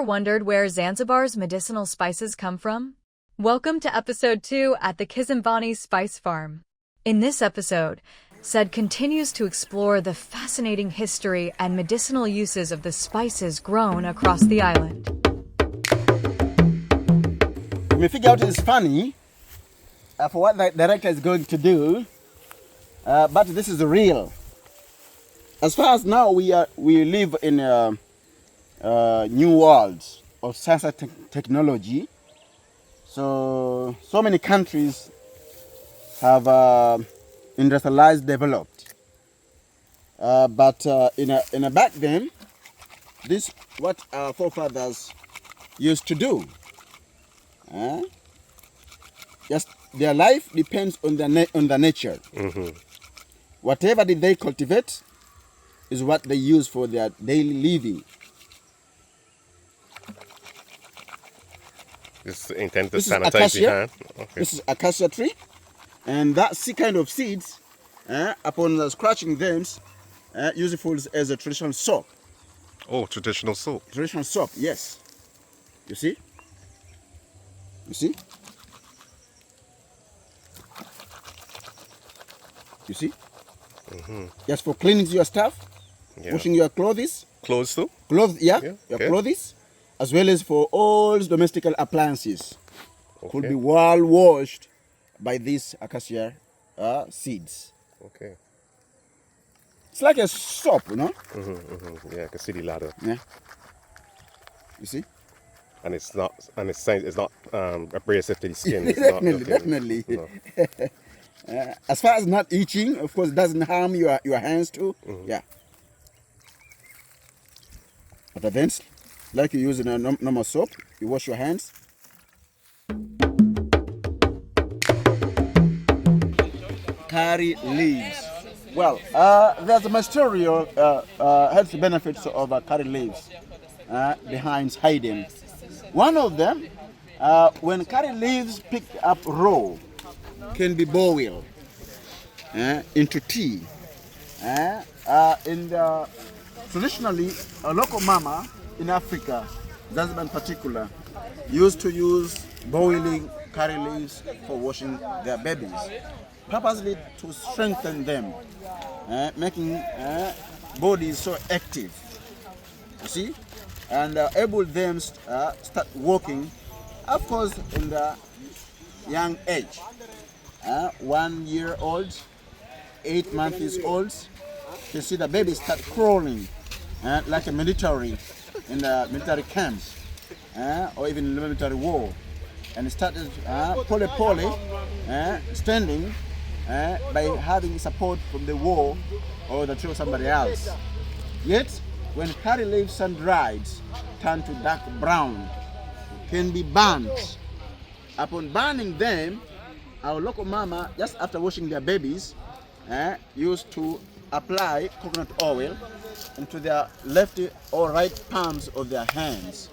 wondered where Zanzibar's medicinal spices come from? Welcome to episode 2 at the Kizimbani Spice Farm. In this episode, Said continues to explore the fascinating history and medicinal uses of the spices grown across the island. You may figure out it's funny for what the director is going to do, but this is real. As far as now, we live in a new world of science and technology. So many countries have industrialized, developed. But in a back then, this what our forefathers used to do. Just their life depends on the nature. Mm-hmm. Whatever did they cultivate is what they use for their daily living. This is intended to sanitize the hand. Okay. This is acacia tree, and that kind of seeds, upon scratching them, useful as a traditional soap. Oh, traditional soap. Traditional soap, yes. You see? You see? You see? Mm-hmm. Just for cleaning your stuff, washing your clothes. Clothes too? Clothes, your clothes, as well as for all domestic appliances. Could be well washed by these acacia seeds. Okay. It's like a soap, you know? Mm-hmm, mm-hmm. Yeah, I can see the ladder. Yeah. You see? And it's not abrasive to the skin. It's definitely. No. As far as not itching, of course, it doesn't harm your hands too. Mm-hmm. Yeah. But then, like you use in a normal soap, you wash your hands. Curry leaves. Well, there's a mysterious health benefits of curry leaves behind hiding. One of them, when curry leaves picked up raw, can be boiled into tea. Traditionally, a local mama in Africa, Zanzibar in particular, used to use boiling curry leaves for washing their babies, purposely to strengthen them, making bodies so active. You see, and able them start walking, of course, in the young age. 1 year old, 8 months old, you see the baby start crawling like a military in the military camps or even in the military war, and started poly standing by having support from the wall or the tree of somebody else. Yet when curry leaves sun-dried turn to dark brown, can be burnt. Upon burning them, our local mama, just after washing their babies, used to apply coconut oil into their left or right palms of their hands.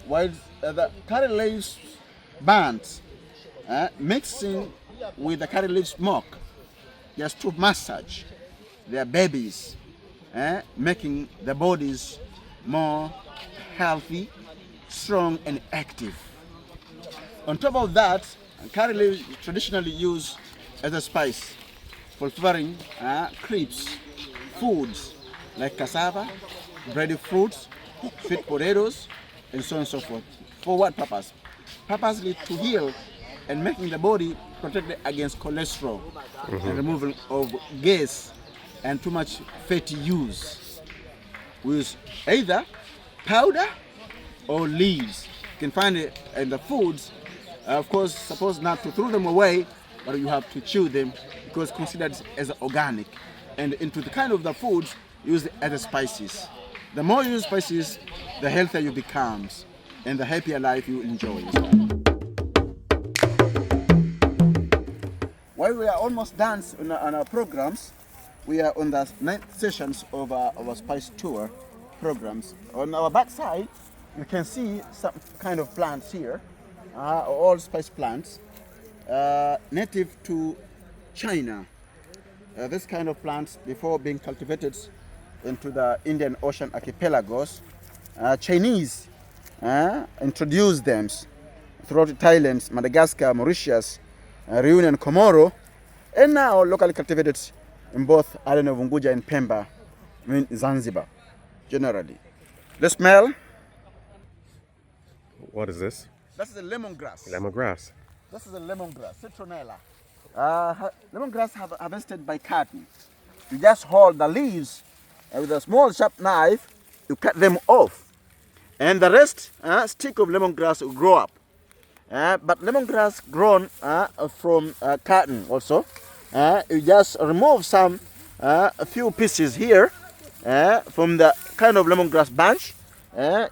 While the curry leaves burnt, mixing with the curry leaf smoke, just to massage their babies, making the bodies more healthy, strong and active. On top of that, curry leaves traditionally used as a spice for flavoring crepes, foods like cassava, breaded fruits, sweet potatoes, and so on and so forth. For what purpose? Purposely to heal and making the body protected against cholesterol and removal of gas and too much fatty use. We use either powder or leaves. You can find it in the foods. Of course, supposed not to throw them away, but you have to chew them because considered as organic. And into the kind of the foods used as spices. The more you use spices, the healthier you become and the happier life you enjoy. While we are almost done on our programs, we are on the 9th sessions of our spice tour programs. On our back side, you can see some kind of plants here. All spice plants, native to China. This kind of plants, before being cultivated into the Indian Ocean archipelagos, Chinese introduced them throughout Thailand, Madagascar, Mauritius, Reunion, Comoro, and now locally cultivated in both island of Unguja and Pemba, in Zanzibar, generally. The smell? What is this? That's the lemongrass. Lemongrass. This is the lemongrass, citronella. Lemongrass harvested by cutting. You just hold the leaves and with a small sharp knife, you cut them off. And the rest, stick of lemongrass will grow up. But lemongrass grown from cotton also. You just remove some, a few pieces here from the kind of lemongrass bunch,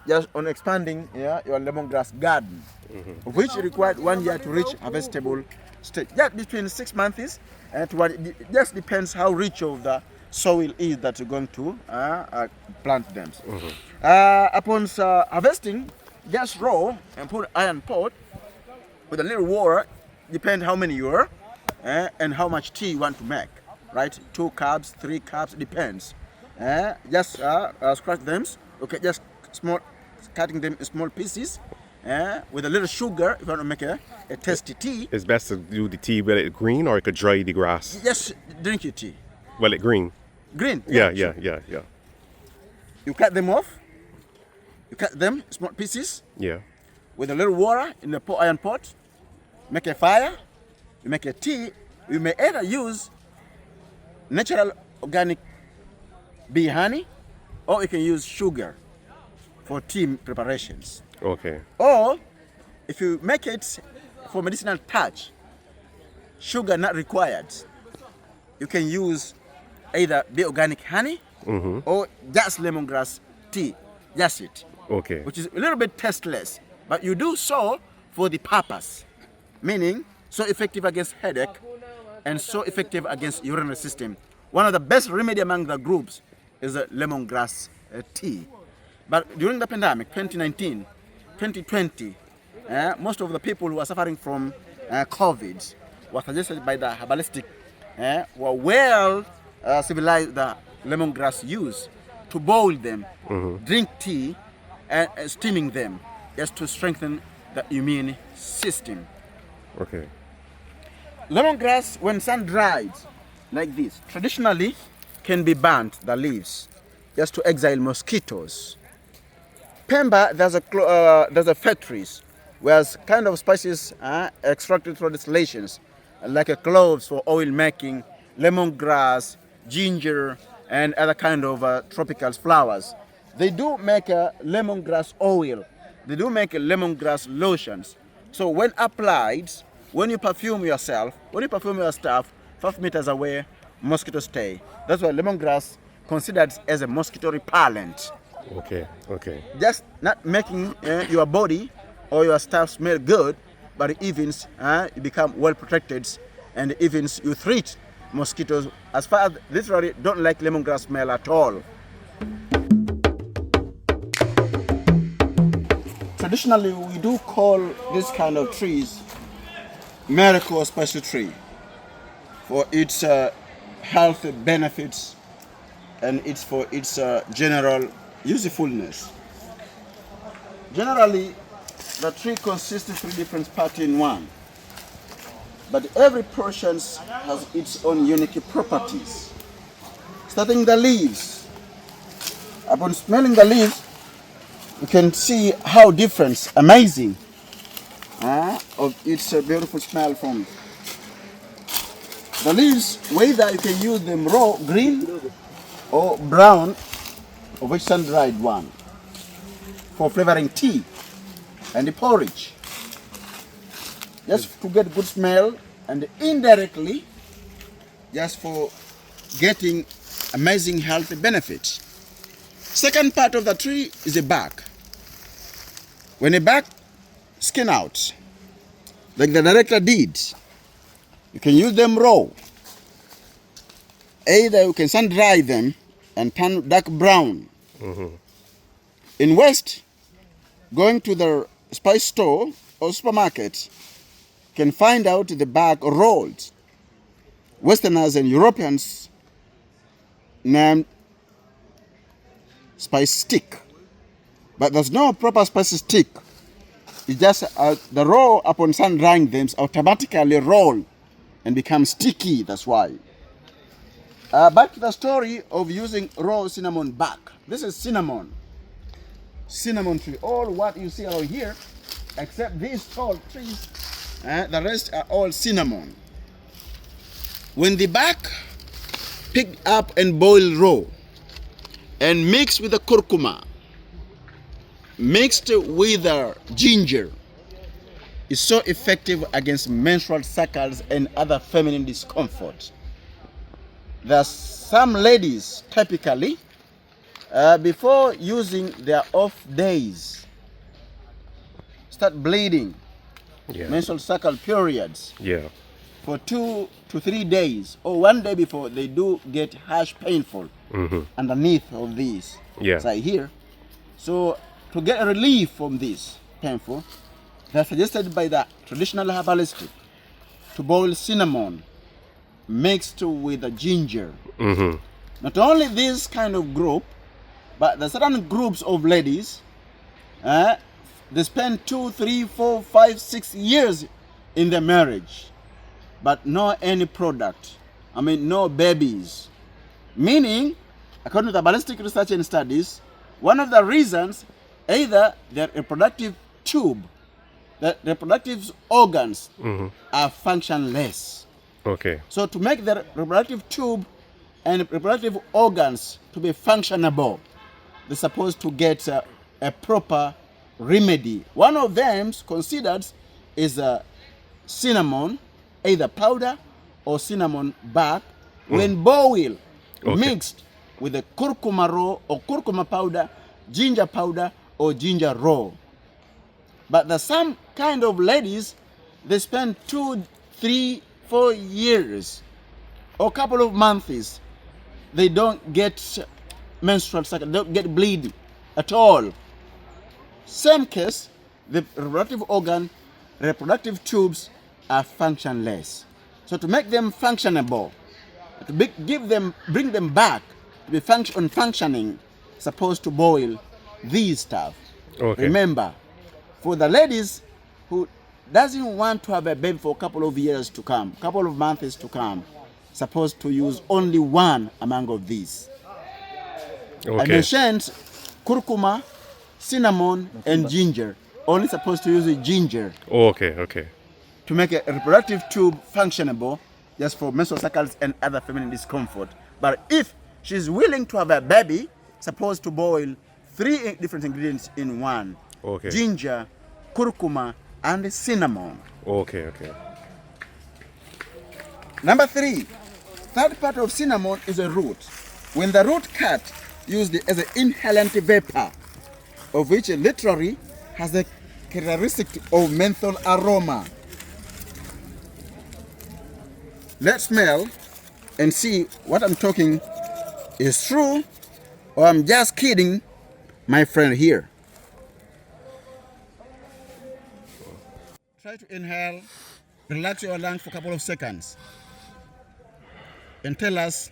just on expanding your lemongrass garden, which required 1 year to reach harvestable stage. Just between 6 months and to 1, it just depends how rich of the soil is that you're going to plant them. Upon harvesting, just raw and put iron pot with a little water, depend how many you are and how much tea you want to make, right? 2 cups, 3 cups, depends. Just scratch them, okay, just cutting them in small pieces with a little sugar if you want to make a tasty tea. It's best to do the tea with it green, or it could dry the grass. Just drink your tea. Well, it green. Green? Yeah. You cut them off, you cut them in small pieces. Yeah. With a little water in the iron pot, make a fire, you make a tea. You may either use natural organic bee honey, or you can use sugar for tea preparations. Okay. Or if you make it for medicinal touch, sugar not required, you can use either bee organic honey or just lemongrass tea, just it. Okay. Which is a little bit tasteless, but you do so for the purpose, meaning so effective against headache and so effective against urinary system. One of the best remedy among the groups is the lemongrass tea. But during the pandemic, 2019, 2020, most of the people who are suffering from COVID were suggested by the herbalistic were well civilized the lemongrass use to boil them, drink tea, and steaming them just to strengthen the immune system. Okay. Lemongrass, when sun dried like this, traditionally can be burnt, the leaves, just to exile mosquitoes. Pemba, there's a factories where kind of spices extracted through distillations, like cloves for oil making, lemongrass, ginger, and other kind of tropical flowers. They do make lemongrass oil. They do make lemongrass lotions. So when applied, when you perfume yourself, when you perfume your stuff, 5 meters away, mosquitoes stay. That's why lemongrass considered as a mosquito repellent. Okay. Just not making your body or your stuff smell good, but even you become well protected, and even you treat mosquitoes. As far as literally don't like lemongrass smell at all. Traditionally, we do call this kind of trees miracle spicy tree for its health benefits and it's for its general usefulness. Generally, the tree consists of 3 different parts in one, but every portion has its own unique properties. Starting the leaves. Upon smelling the leaves, you can see how different, amazing, of its beautiful smell from. The leaves, whether you can use them raw, green, or brown, of which sun-dried one, for flavoring tea and the porridge, just to get good smell, and indirectly, just for getting amazing health benefits. Second part of the tree is the bark. When the bark skin out, like the director did, you can use them raw. Either you can sun dry them and turn dark brown. In West, going to the spice store or supermarket, you can find out the bark rolled. Westerners and Europeans named spice stick. but there's no proper spice stick. It's just the raw, upon sun drying them, automatically roll and become sticky. That's why. Back to the story of using raw cinnamon bark. This is cinnamon. Cinnamon tree. All what you see out here, except these tall trees, the rest are all cinnamon. When the bark picked up and boiled raw and mixed with the curcuma, mixed with ginger, is so effective against menstrual cycles and other feminine discomfort. There's some ladies typically, before using their off days, start bleeding, menstrual cycle periods, for 2 to 3 days, or 1 day before, they do get harsh painful underneath of these, right here. So to get a relief from this painful, they're suggested by the traditional herbalist to boil cinnamon mixed with the ginger. Not only this kind of group, but the certain groups of ladies, they spend 2, 3, 4, 5, 6 years in their marriage, but no any product. I mean, no babies. Meaning, according to the ballistic research and studies, one of the reasons, either their reproductive tube, the reproductive organs are functionless. Okay. So to make the reproductive tube and reproductive organs to be functionable, they're supposed to get a proper remedy. One of them considered is cinnamon, either powder or cinnamon bark, when boiled, mixed with the curcuma raw or curcuma powder, ginger powder or ginger raw. But there's some kind of ladies, they spend 2, 3, 4 years or couple of months, they don't get menstrual cycle, they don't get bleeding at all. Same case, the reproductive organ, reproductive tubes are functionless. So to make them functionable, to bring them back to be functioning, supposed to boil these stuff. Remember, for the ladies who doesn't want to have a baby for a couple of years to come, couple of months to come, supposed to use only one among of these. I mentioned curcuma, cinnamon, and ginger. Only supposed to use ginger. To make a reproductive tube functionable, just for menstrual cycles and other feminine discomfort. But if she's willing to have a baby, supposed to boil 3 different ingredients in one. Ginger, curcuma, and cinnamon. Number 3, third part of cinnamon is a root. When the root cut, used as an inhalant vapor, of which literally has the characteristic of menthol aroma. Let's smell and see what I'm talking is true or I'm just kidding my friend here. Try to inhale, relax your lungs for a couple of seconds, and tell us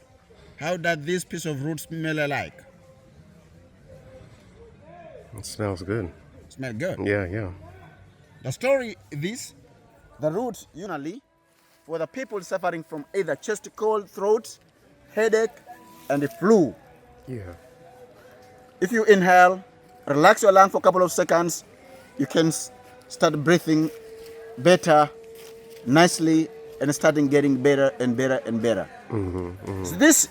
how does this piece of root smell like? It smells good. Smell good? Yeah. The story is the root usually for the people suffering from either chest cold, throat, headache, and the flu. If you inhale, relax your lung for a couple of seconds, you can start breathing better, nicely, and starting getting better and better and better. So this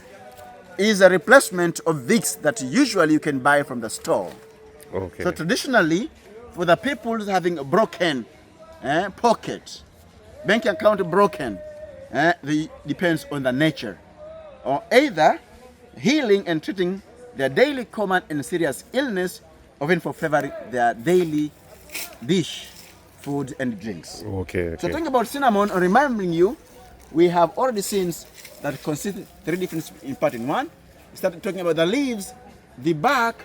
is a replacement of Vicks that usually you can buy from the store. So traditionally, for the people having a broken pocket, bank account broken, depends on the nature, or either healing and treating their daily common and serious illness, or even for flavoring their daily dish, food and drinks. So talking about cinnamon, reminding you, we have already seen that consist 3 different in part in 1. We started talking about the leaves, the bark,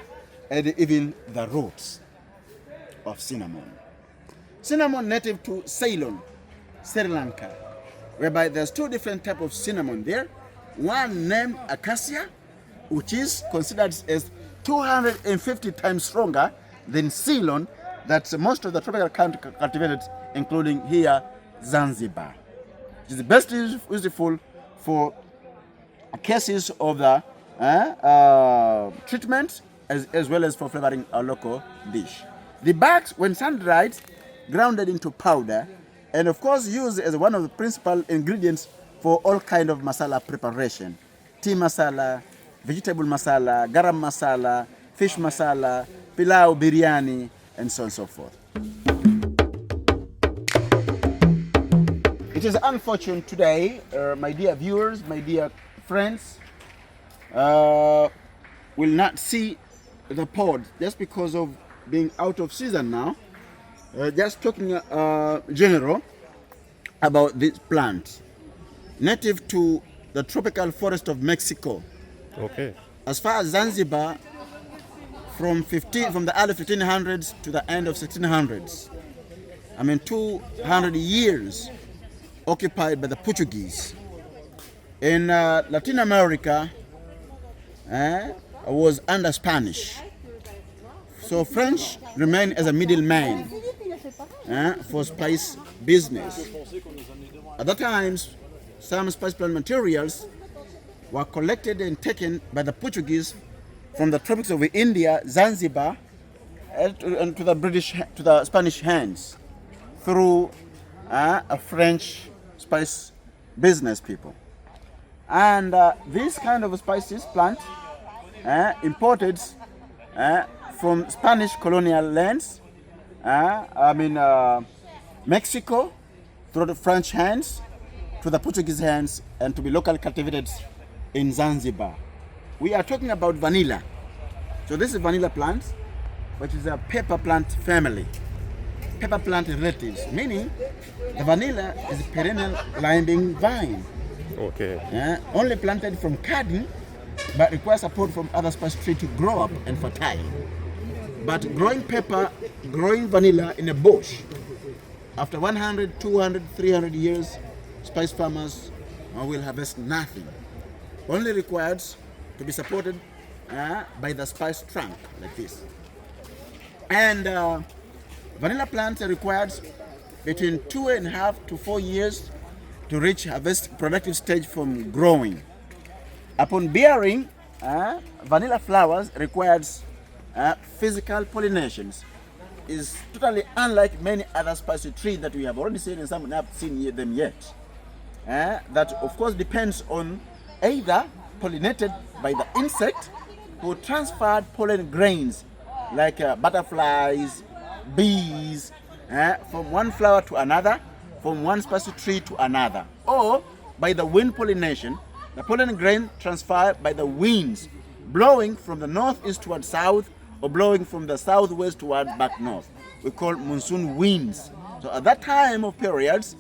and even the roots of cinnamon. Cinnamon native to Ceylon, Sri Lanka, whereby there's 2 different types of cinnamon there. One named acacia, which is considered as 250 times stronger than Ceylon that most of the tropical country cultivated, including here, Zanzibar. It is best useful for cases of the treatment as well as for flavoring a local dish. The barks, when sun-dried, grounded into powder, and of course used as one of the principal ingredients for all kind of masala preparation. Tea masala, vegetable masala, garam masala, fish masala, pilau, biryani, and so on and so forth. It is unfortunate today, my dear viewers, my dear friends, will not see the pod just because of being out of season now. Just talking general about this plant, native to the tropical forest of Mexico. Okay. As far as Zanzibar, from the early 1500s to the end of 1600s, 200 years occupied by the Portuguese. In Latin America, was under Spanish. So French remained as a middleman for spice business. At that time, some spice plant materials were collected and taken by the Portuguese from the tropics of India, Zanzibar, and to the Spanish hands through a French spice business people. And this kind of spices plant imported from Spanish colonial lands, Mexico, through the French hands, to the Portuguese hands, and to be locally cultivated in Zanzibar. We are talking about vanilla. So this is vanilla plant, which is a pepper plant family. Pepper plant relatives, meaning the vanilla is a perennial climbing vine. Okay. Only planted from carding, but requires support from other spice trees to grow up and fertile. But growing pepper, growing vanilla in a bush, after 100, 200, 300 years, spice farmers will harvest nothing. Only required to be supported by the spice trunk, like this. And vanilla plants are required between 2.5 to 4 years to reach harvest productive stage from growing. Upon bearing, vanilla flowers requires physical pollinations. Is totally unlike many other spicy trees that we have already seen and some have seen them yet. That of course depends on either pollinated by the insect who transferred pollen grains like butterflies, bees, from one flower to another, from one spicy tree to another, or by the wind pollination, the pollen grain transferred by the winds blowing from the northeast toward south or blowing from the southwest toward back north. We call monsoon winds. So at that time of periods,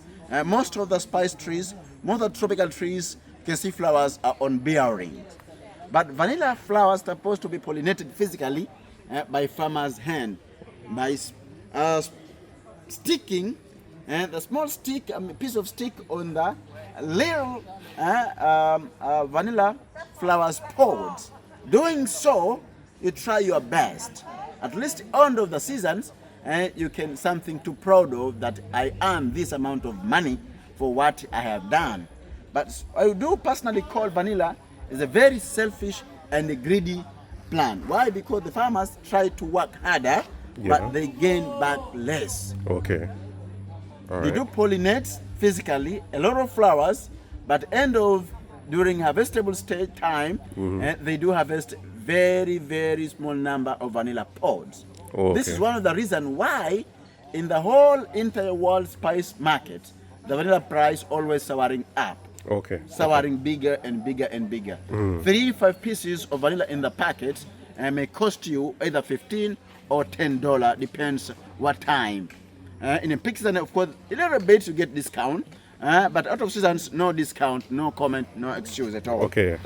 most of the spice trees, most of the tropical trees, you can see flowers are on bearing. But vanilla flowers are supposed to be pollinated physically by farmer's hand, by sticking the small stick, piece of stick on the little vanilla flowers pods. Doing so, you try your best. At least end of the seasons, you can something to proud of that I earn this amount of money for what I have done. But I do personally call vanilla is a very selfish and greedy plant. Why? Because the farmers try to work harder, but they gain back less. Okay. All They right. do pollinate physically a lot of flowers, but during harvestable stage time, they do harvest very, very small number of vanilla pods. This is one of the reasons why in the whole entire world spice market, the vanilla price always soaring up. Okay. Soaring bigger and bigger and bigger. 3-5 pieces of vanilla in the packet may cost you either $15 or $10, depends what time. In a peak season, of course, a little bit you get discount, but out of seasons, no discount, no comment, no excuse at all. Okay.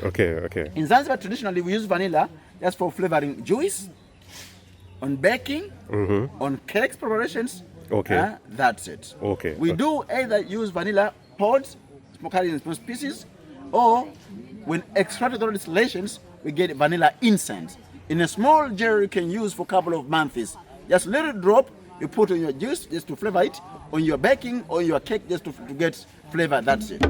In Zanzibar, traditionally, we use vanilla just for flavoring juice, on baking, on cakes preparations. Okay. That's it. Okay. We do either use vanilla pods, carried in small pieces, or when extracted through distillations, we get vanilla incense. In a small jar you can use for a couple of months. Just little drop you put on your juice just to flavor it, on your baking or your cake just to get flavor. That's it.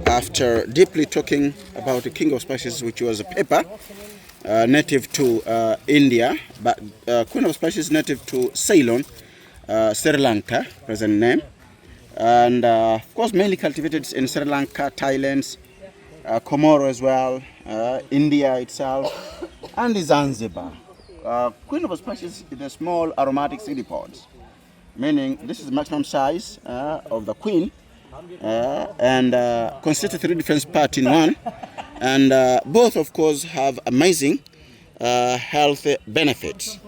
After deeply talking about the king of spices, which was pepper, native to India, but queen of spices native to Ceylon, Sri Lanka, present name, and of course mainly cultivated in Sri Lanka, Thailand, Comoro as well, India itself, and Zanzibar. Queen of spices is a small aromatic seed pods, meaning this is the maximum size of the queen, and consists of 3 different parts in one, and both of course have amazing health benefits.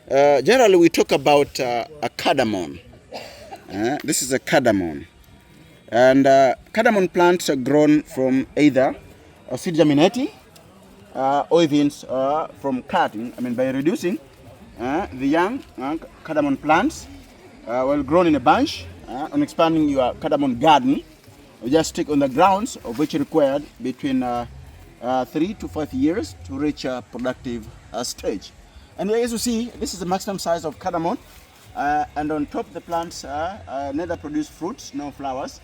Generally we talk about a cardamom. This is a cardamom, and cardamom plants are grown from either a seed germinating or even from cutting, by reducing the young cardamom plants well grown in a bunch and expanding your cardamom garden. You just stick on the grounds of which required between 3 to 5 years to reach a productive stage. And as you see, this is the maximum size of cardamom, and on top the plants neither produce fruits nor flowers,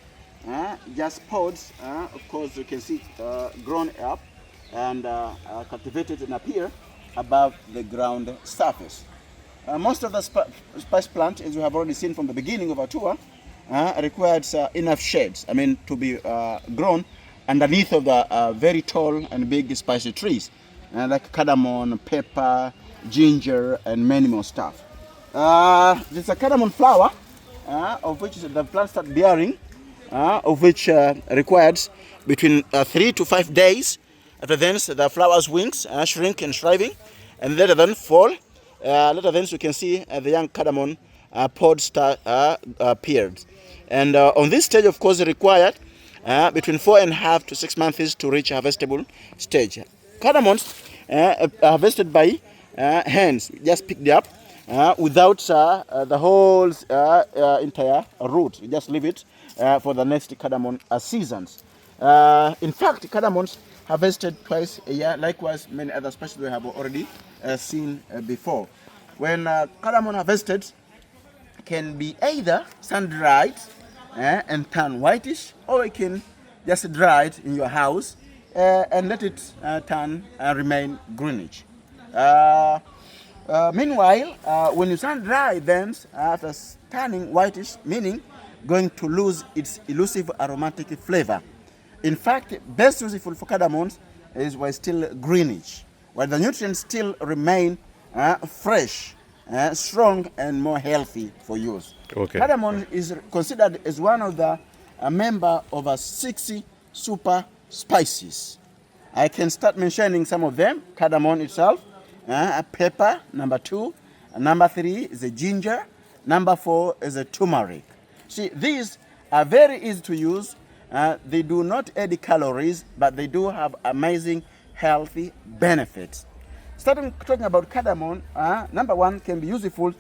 just pods. Of course you can see grown up and cultivated and appear above the ground surface. Most of the spice plant, as we have already seen from the beginning of our tour, requires enough shades, to be grown underneath of the very tall and big spicy trees, like cardamom, pepper, ginger, and many more stuff. There's a cardamom flower, of which the plants start bearing, of which requires between 3 to 5 days. After then, the flower's wings shrink and shriving, and later then fall. Later then, you can see the young cardamom pods start appeared. And on this stage, of course, required between 4.5 to 6 months to reach harvestable stage. Cardamoms are harvested by hands, just picked up without the whole entire root. You just leave it for the next cardamom seasons. In fact, cardamoms harvested twice a year, likewise many other species we have already seen before. When cardamom harvested can be either sun-dried and turn whitish, or you can just dry it in your house and let it turn and remain greenish. Meanwhile, when you sun-dry them, after turning whitish, meaning going to lose its elusive aromatic flavor. In fact, best useful for cardamoms is while still greenish, while the nutrients still remain fresh, strong, and more healthy for use. Okay. Cardamom is considered as one of the member of a 60 super spices. I can start mentioning some of them. Cardamom itself, pepper, number 2, number 3 is a ginger, number 4 is a turmeric. See, these are very easy to use. They do not add calories, but they do have amazing healthy benefits. Starting talking about cardamom, number 1 can be useful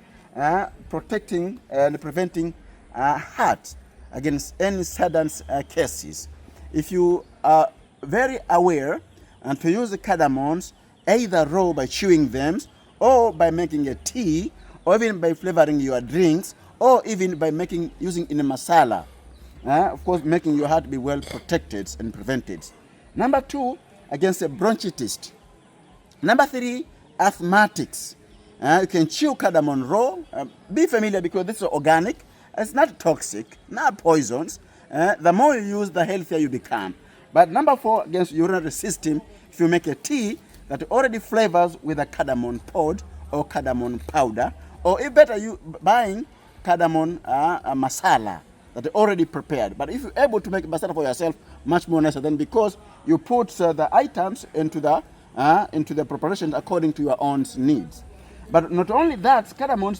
protecting and preventing heart against any sudden cases. If you are very aware and to use the cardamoms either raw by chewing them, or by making a tea, or even by flavoring your drinks, or even by using in a masala. Of course, making your heart be well protected and prevented. Number 2, against a bronchitis. Number 3, asthmatics. You can chew cardamom raw. Be familiar because this is organic. It's not toxic, not poisons. The more you use, the healthier you become. But number 4, against urinary system, if you make a tea that already flavors with a cardamom pod or cardamom powder, or if better, you buying cardamom masala that are already prepared. But if you're able to make masala for yourself, much more nicer than, because you put the items into the preparation according to your own needs. But not only that, cardamoms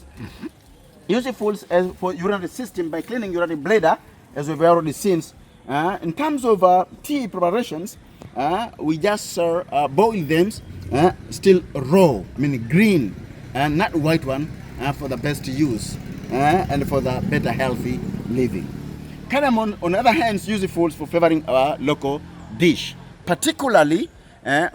useful for urinary system by cleaning urinary bladder, as we've already seen. In terms of tea preparations, we just boil them still raw, meaning green, and not white one, for the best use and for the better healthy living. Cardamom, on the other hand, is useful for flavoring our local dish, particularly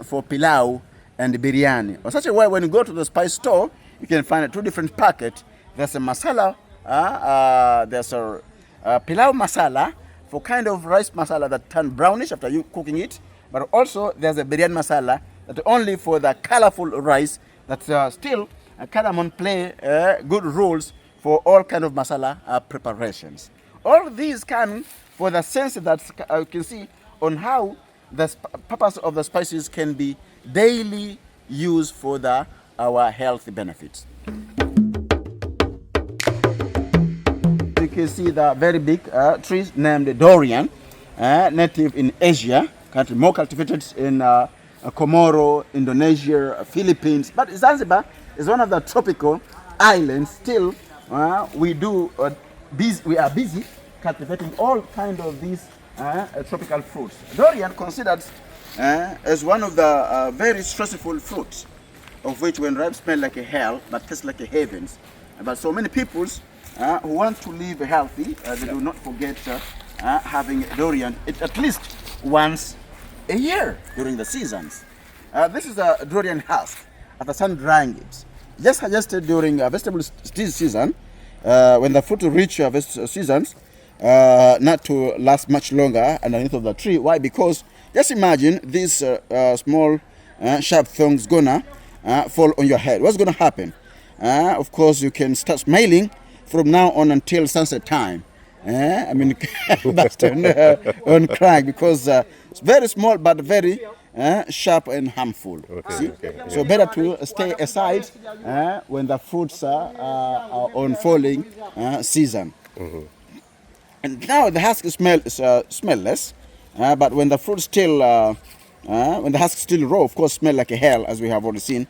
for pilau and biryani. Or such a way, when you go to the spice store, you can find two different packets. There's a masala, there's a pilau masala for kind of rice masala that turn brownish after you cooking it. But also there's a biryani masala that only for the colorful rice that still cardamom play good roles for all kind of masala preparations. All these come for the sense that you can see on how the purpose of the spices can be daily used for our health benefits. You can see the very big trees named durian, native in Asia, more cultivated in Comoro, Indonesia, Philippines. But Zanzibar is one of the tropical islands. Still, we are busy cultivating all kind of these tropical fruits. Durian considered as one of the very stressful fruits, of which when ripe smell like a hell but tastes like a heavens. But so many peoples who want to live healthy, they do not forget having durian at least once a year during the seasons. This is a durian husk after sun drying it. Just suggested during vegetable season, when the fruit reach seasons, not to last much longer underneath of the tree. Why? Because just imagine these small sharp thorns gonna fall on your head. What's gonna happen? Of course, you can start smiling from now on until sunset time. I mean, that's on crying because it's very small but very sharp and harmful. See? So better to stay aside when the fruits are on falling season. And now the husk smell is smellless, but when the fruit still, when the husk still raw, of course, smell like a hell, as we have already seen.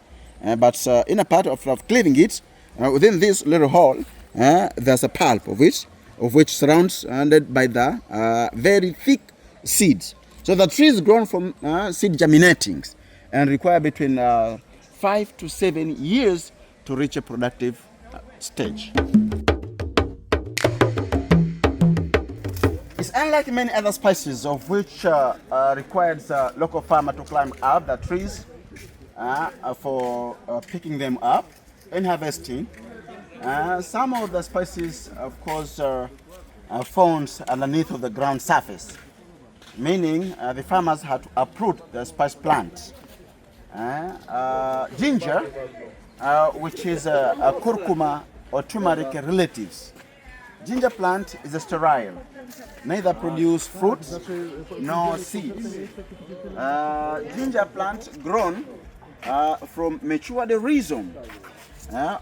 But in a part of cleaving it, within this little hole, there's a pulp of which surrounded by the very thick seeds. So the tree is grown from seed germinating and require between 5 to 7 years to reach a productive stage. It's unlike many other spices of which requires local farmer to climb up the trees for picking them up and harvesting. Some of the spices, of course, are found underneath of the ground surface, meaning the farmers had to uproot the spice plant. Ginger, which is a curcuma or turmeric relatives. Ginger plant is a sterile, neither produce fruits nor seeds. Ginger plant grown from matured rhizome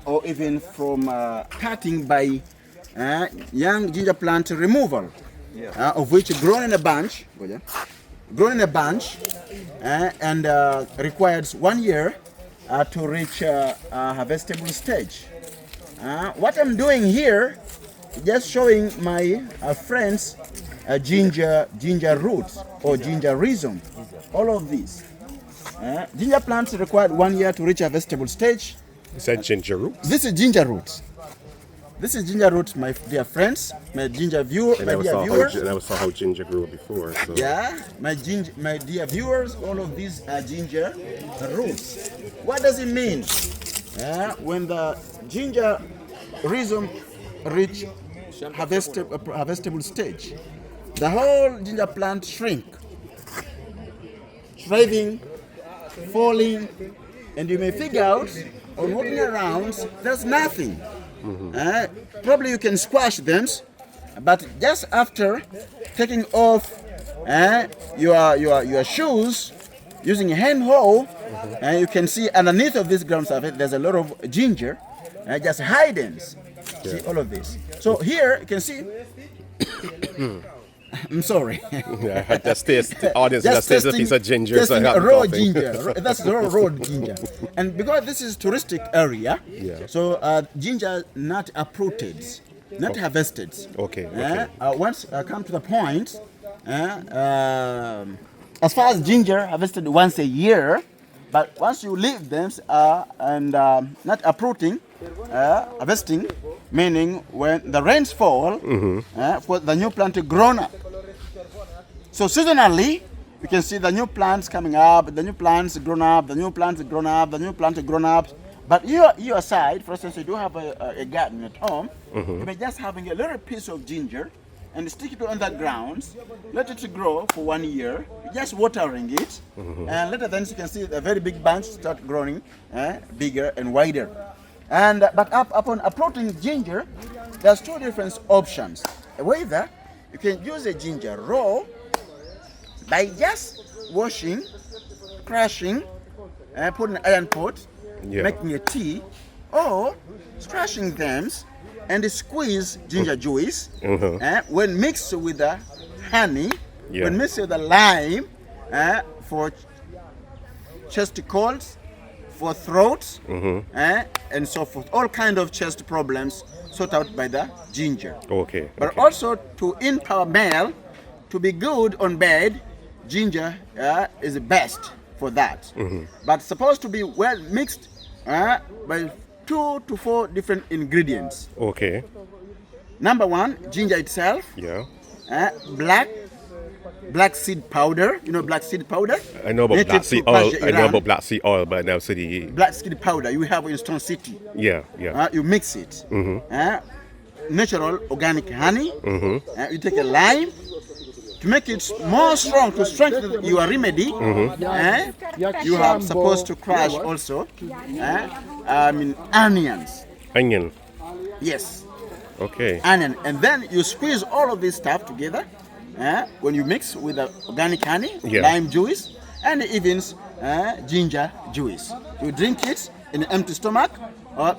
or even from cutting by young ginger plant removal, of which grown in a bunch, and requires 1 year to reach a harvestable stage. What I'm doing here, just showing my friends ginger roots or ginger rhizome, all of these. Ginger plants required 1 year to reach a harvestable stage. You said ginger roots? This is ginger roots. This is ginger roots, my dear friends, my ginger viewers. And I never saw how ginger grew before. So. Yeah, my dear viewers, all of these are ginger roots. What does it mean? When the ginger rhizome reach harvestable stage, the whole ginger plant shrink, shriving, falling, and you may figure out on walking around there's nothing. Probably you can squash them, but just after taking off your shoes using a hand hoe, you can see underneath of this ground surface there's a lot of ginger just hidden. See all of this. So here you can see. I'm sorry. Yeah, just taste. The audience just taste a piece of ginger. So raw ginger. That's raw ginger. And because this is touristic area, so ginger not uprooted, not harvested. Okay. Once come to the point, as far as ginger harvested once a year, but once you leave them and not uprooting, harvesting, meaning when the rains fall, for the new plant grown up. So seasonally, You can see the new plants coming up, the new plants grown up, the new plants grown up, the new plants grown up. But your side, for instance, you do have a garden at home, you may just having a little piece of ginger and stick it on the ground, let it grow for 1 year, just watering it, and later then you can see a very big bunch start growing bigger and wider. And but upon uprooting ginger, there's two different options. Whether you can use the ginger raw by just washing, crushing, putting an iron pot, making a tea, or crushing them and squeeze ginger juice. When mixed with the honey, when mixed with the lime, for chest colds, for throat, and so forth. All kind of chest problems sorted out by the ginger. Okay. But also to empower male to be good on bed, ginger is the best for that. But supposed to be well mixed by 2 to 4 different ingredients. Okay. Number 1, ginger itself. Yeah. Black seed powder. You know black seed powder? I know about black seed oil. I know about black seed oil, but now city. Black seed powder you have in Stone City. Yeah. You mix it. Natural organic honey. You take a lime to make it more strong, to strengthen your remedy. You are supposed to crush also onions. Onion. Yes. Okay. Onion, and then you squeeze all of this stuff together when you mix with the organic honey, lime juice, and even ginger juice. You drink it in an empty stomach or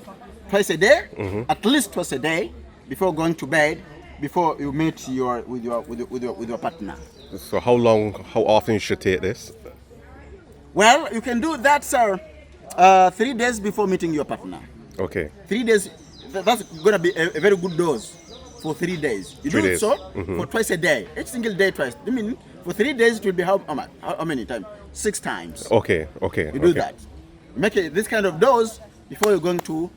twice a day, at least twice a day, before going to bed, before you meet with your partner. So how often you should take this? Well, you can do that, sir, 3 days before meeting your partner. Okay. 3 days. That's going to be a very good dose for 3 days. You 3 do it days. so for twice a day. Each single day twice. I mean, for 3 days it will be how many times? 6 times. Okay. You do that. Make this kind of dose before you're going to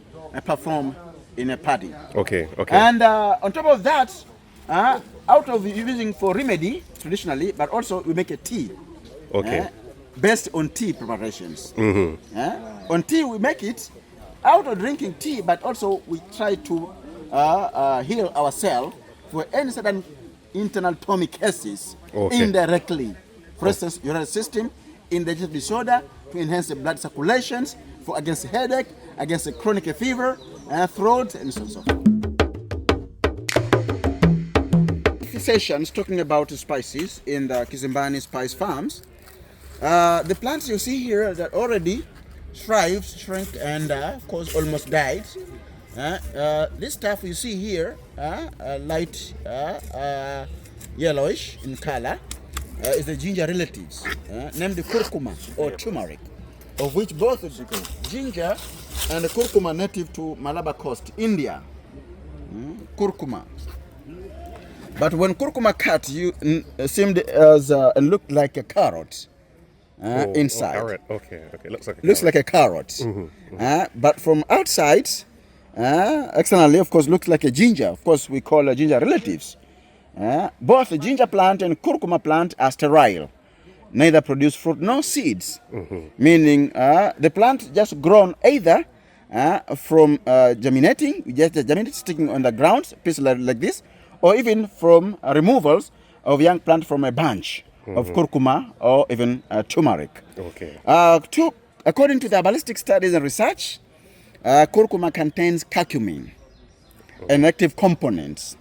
perform in a party. Okay. And on top of that, out of using for remedy traditionally, but also we make a tea. Okay. Based on tea preparations. On tea we make it out of drinking tea, but also we try to heal ourselves for any certain internal tummy cases indirectly. For instance, urinary system, indigestive disorder, to enhance the blood circulations, for against headache, against the chronic fever, throat, and so on. Sessions talking about spices in the Kizimbani Spice Farms. The plants you see here that already thrived, shrunk, and of course almost died. This stuff you see here, light yellowish in color, is the ginger relatives, named curcuma or turmeric, of which both of ginger and the curcuma native to Malabar Coast, India. Curcuma. But when curcuma cut, you seemed as and looked like a carrot. Inside. Carrot. Okay. Looks like a carrot. But from outside, externally, of course, looks like a ginger. Of course, we call ginger relatives. Both the ginger plant and curcuma plant are sterile. Neither produce fruit nor seeds. Meaning the plant just grown either from germinating, just germinated, sticking on the ground, piece like this, or even from removals of young plant from a bunch of curcuma or even turmeric. Okay. According to the ballistic studies and research, curcuma contains curcumin and active components.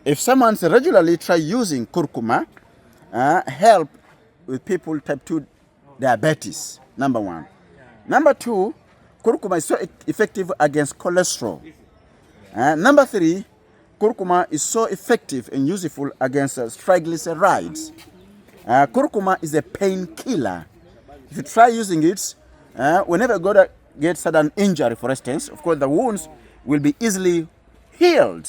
If someone's regularly try using curcuma, help with people type 2 diabetes, number 1. Number 2, curcuma is so effective against cholesterol. Number 3, curcuma is so effective and useful against triglycerides. Curcuma is a painkiller. If you try using it, whenever you get sudden injury, for instance, of course the wounds will be easily healed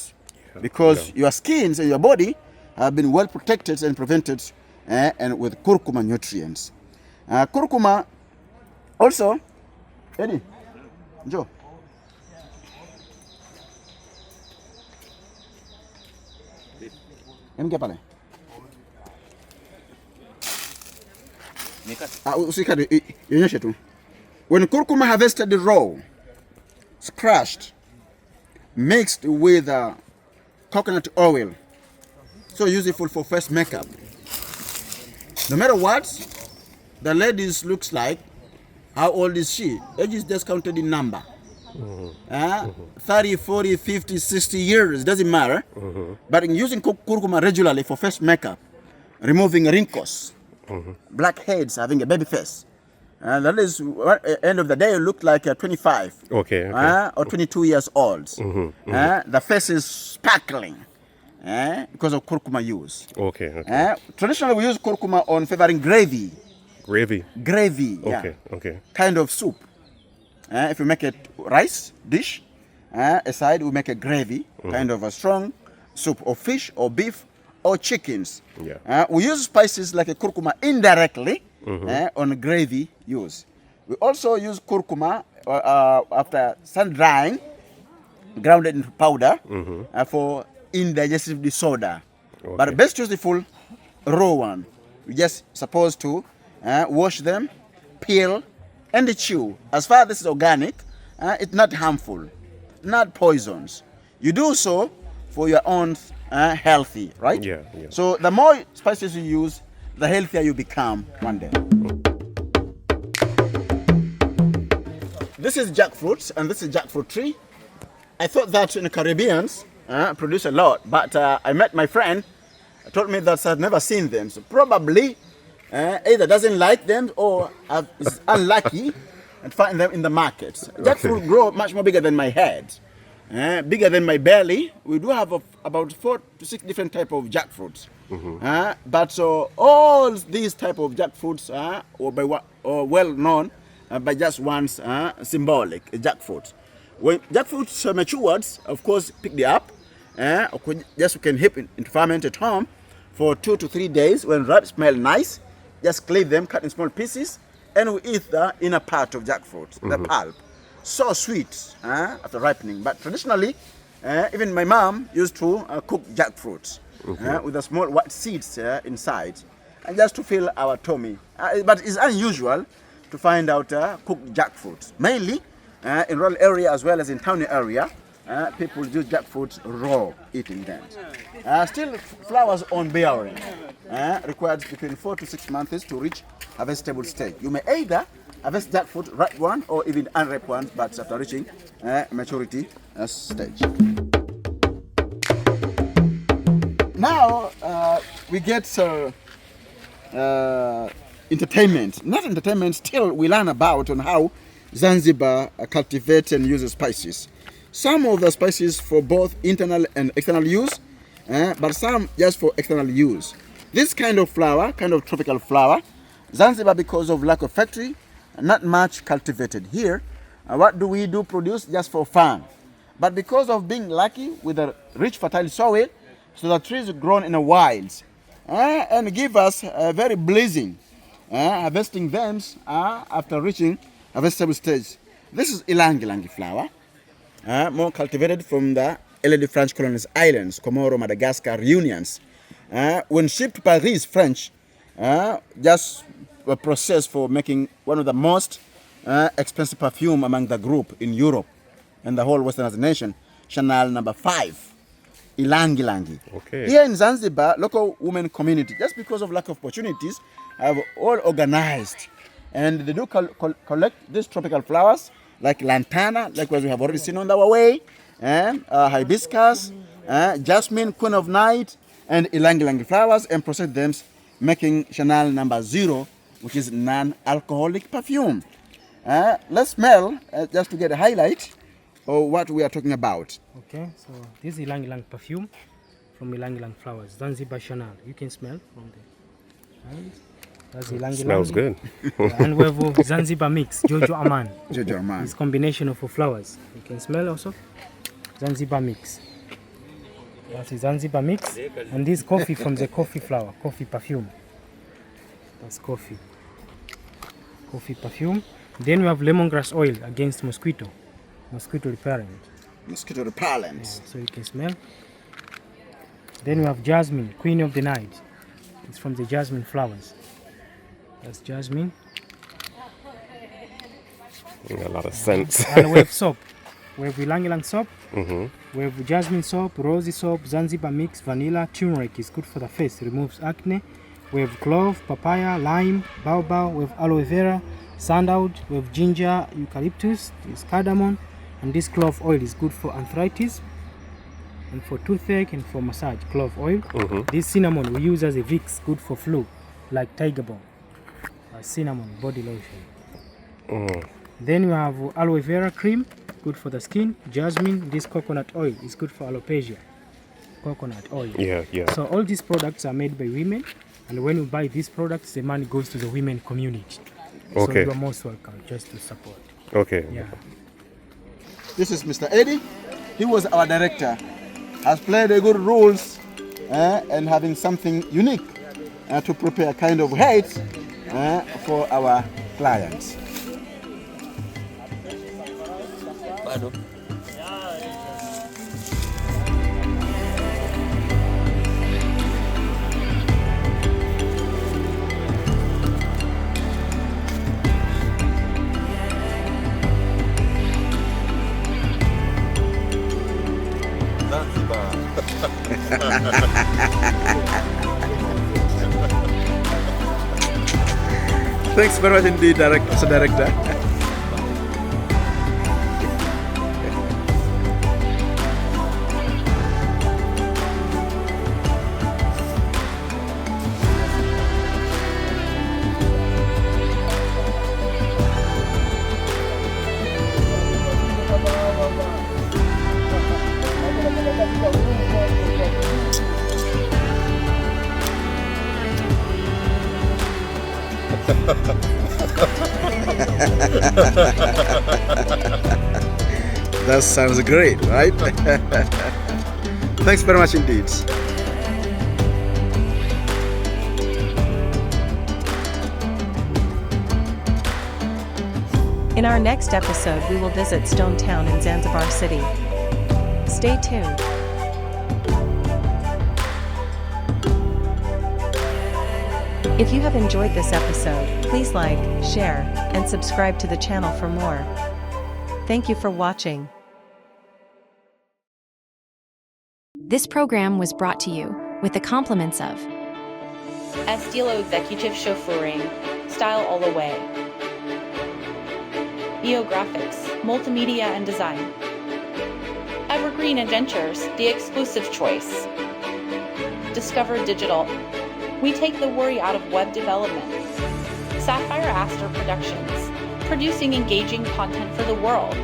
because your skins and your body have been well protected and prevented and with curcuma nutrients. Curcuma also, Eddie, Joe. Usikate, ionyeshe tu. When curcuma harvested raw, it's crushed, mixed with coconut oil, so useful for face makeup. No matter what the ladies looks like, how old is she? Age is just counted in number. 30, 40, 50, 60 years, doesn't matter. But in using curcuma regularly for face makeup, removing wrinkles, blackheads, having a baby face, that is, at the end of the day, you look like 25 or 22 years old. The face is sparkling because of curcuma use. Traditionally, we use curcuma on favoring gravy. Gravy, yeah. Kind of soup. If you make a rice dish, aside we make a gravy, kind of a strong soup of fish or beef or chickens. We use spices like a curcuma indirectly on gravy use. We also use curcuma after sun drying, grounded into powder for indigestive disorder. But best use the full raw one. We just supposed to wash them, peel, and chew. As far as this is organic, it's not harmful, not poisons. You do so for your own healthy, right? So the more spices you use, the healthier you become one day. This is jackfruit, and this is jackfruit tree. I thought that in the Caribbeans produce a lot, but I met my friend, told me that I've never seen them. So probably either doesn't like them or is unlucky and find them in the market. Jackfruit grow much more bigger than my head, bigger than my belly. We do have about 4 to 6 different type of jackfruits. But all these type of jackfruits are well known by just one symbolic jackfruit. When jackfruits matured, of course, pick them up. Just you can heap into ferment at home for 2 to 3 days. When ripe, smell nice. Just cleave them, cut in small pieces, and we eat the inner part of jackfruit, the pulp. So sweet after ripening. But traditionally, even my mom used to cook jackfruit with the small white seeds inside, and just to fill our tummy. But it's unusual to find out cooked jackfruit. Mainly in rural area as well as in town area, people use jackfruit raw, eating them. Still flowers on bearing. Required between 4 to 6 months to reach harvestable stage. You may either harvest jackfruit ripe one or even unripe one, but after reaching maturity stage. Now we get entertainment. Not entertainment, still we learn about on how Zanzibar cultivates and uses spices. Some of the spices for both internal and external use, but some just for external use. This kind of flower, kind of tropical flower, Zanzibar, because of lack of factory, not much cultivated here. What do we do? Produce just for fun. But because of being lucky with a rich fertile soil, so the trees grown in the wilds and give us a very blazing harvesting them after reaching harvestable stage. This is ilangi flower, more cultivated from the early French colonized islands, Comoro, Madagascar, Reunions. When shipped by these French, just a process for making one of the most expensive perfume among the group in Europe and the whole Western nation, Chanel No. 5. Ilangi. Here in Zanzibar, local women community, just because of lack of opportunities, have all organized, and they do collect these tropical flowers like lantana, like what we have already seen on our way, hibiscus, jasmine, queen of night, and ilangi flowers, and process them, making Chanel No. 0, which is non-alcoholic perfume. Let's smell just to get a highlight of what we are talking about. Okay, so this is ilang perfume from ilang flowers, Zanzibar Chanel. You can smell from the right. That's ilang. Smells good. And we have Zanzibar mix, Jojo Aman. Jojo Aman. It's combination of flowers. You can smell also Zanzibar mix. That's Zanzibar mix, and this coffee from the coffee flower, coffee perfume. That's coffee perfume. Then we have lemongrass oil against mosquito repellent. Mosquito repellent. Yeah, so you can smell. Then we have jasmine, queen of the night. It's from the jasmine flowers. That's jasmine. A lot of scents. And we have soap. We have Ilang Ilang soap. We have jasmine soap, rosy soap, Zanzibar mix, vanilla, turmeric is good for the face, removes acne. We have clove, papaya, lime, baobab. We have aloe vera, sandalwood. We have ginger, eucalyptus, this cardamom, and this clove oil is good for arthritis and for toothache and for massage. Clove oil. This cinnamon we use as a Vicks, good for flu, like tiger balm. Cinnamon body lotion. Then we have aloe vera cream, good for the skin. Jasmine, this coconut oil is good for alopecia. Coconut oil. Yeah. So all these products are made by women, and when you buy these products, the money goes to the women community. Okay. So you are most welcome just to support. Okay. Yeah. This is Mr. Eddie. He was our director. Has played a good roles and having something unique to prepare kind of height for our clients. Thanks very much indeed, Mr. Director. That sounds great, right? Thanks very much indeed. In our next episode, we will visit Stone Town in Zanzibar City. Stay tuned. If you have enjoyed this episode, please like, share, and subscribe to the channel for more. Thank you for watching. This program was brought to you with the compliments of Estilo Executive Chauffeuring, Style All the Way. Biographics, Multimedia and Design. Evergreen Adventures, the exclusive choice. Discover Digital. We take the worry out of web development. Sapphire Aster Productions, producing engaging content for the world.